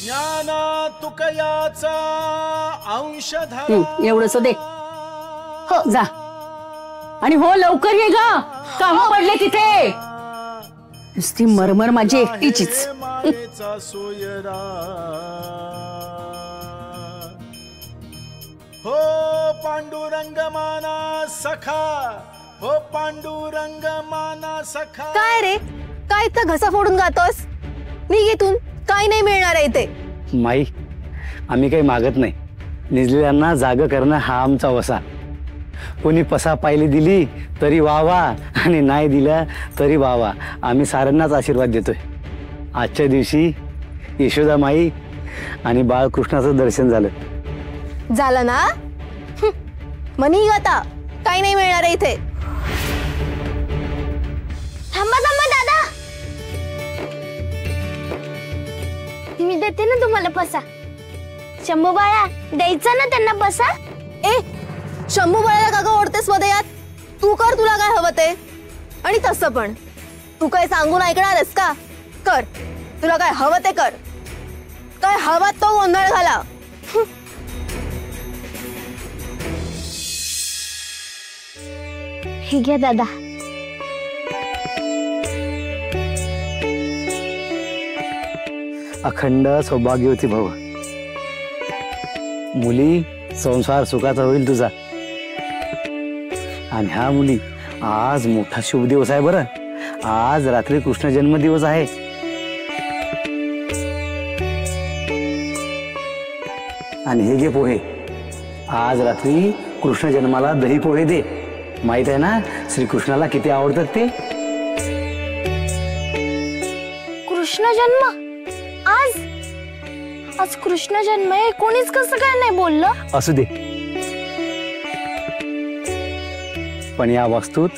ज्ञाना तुकयाचा अंशधर एवढंच दे हो जा आणि हो लवकर ये गा काम पडले तिथे नुसती मरमर माझी एकटीचीच सोयरा हो पांडुरंग माना सखा हो पांडुरंग माना सखा। काय रे काय इतका घसा फोडून गातोस निघ इथून काही नाही मिळणार आहे इथे। माई आम्ही काही मागत नाही निजलेल्यांना जाग करणं हा आमचा वसा कोणी पसा पायली दिली तरी वावा आणि नाही दिला तरी वावा आम्ही साऱ्यांनाच आशीर्वाद देतोय। आजच्या दिवशी यशोदा माई आणि बाळकृष्णाचं दर्शन झालं ना मनी आता काही नाही मिळणार आहे इथे। थांबा थांबा दादा मी देते ना तुम्हाला पसा। शंभू बाळा द्यायचा ना त्यांना पसा। ए शंभू बाळाला का ग ओढतेस मध्ये यात तू कर तुला काय हवं ते आणि तसं पण तू काय सांगून ऐकणारस का कर तुला काय हवं ते कर काय हवा तो गोंधळ घाला। हे घ्या दादा अखंड सौभाग्यवती भव मुली संसार सुखाचा होईल तुझा आणि ह्या मुली आज मोठा शुभ दिवस आहे बरं आज रात्री कृष्ण जन्म दिवस आहे आणि हे घे पोहे आज रात्री कृष्ण जन्माला दही पोहे दे माहित आहे ना श्रीकृष्णाला किती आवडतात ते। कृष्ण जन्म आज आज कृष्ण जन्म आहे कोणीच कसं काय नाही बोललं। असू दे पण या वस्तूत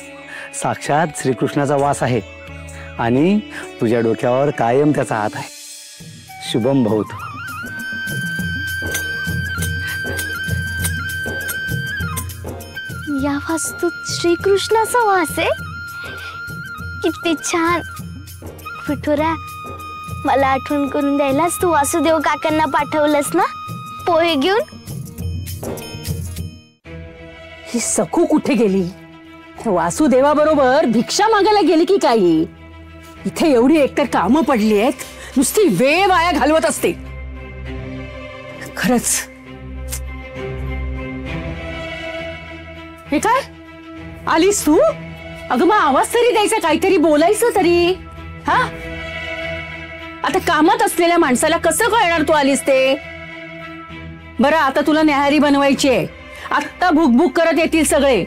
साक्षात श्रीकृष्णाचा वास आहे आणि तुझ्या डोक्यावर कायम त्याचा हात आहे। शुभम भवतु। या वस्तूत श्रीकृष्णाचा वास आहे किती छान। विठुरा मला आठवण करून द्यायलाच तू वासुदेव काकांना पाठवलंस ना पोहे घेऊन। ही सखू कुठे गेली वासुदेवा बरोबर भिक्षा मागायला गेली की काही इथे एवढी एकतर कामं पडली आहेत नुसती वेळ वाया घालवत असते खरंच। हे काय आलीस तू अगं मग आवाज तरी द्यायचा काहीतरी बोलायचं तरी हा आता कामात असलेल्या माणसाला कसं कळणार तू आलीस ते। बरं आता तुला न्याहारी बनवायची आहे आत्ता भूक भूक करत येतील सगळे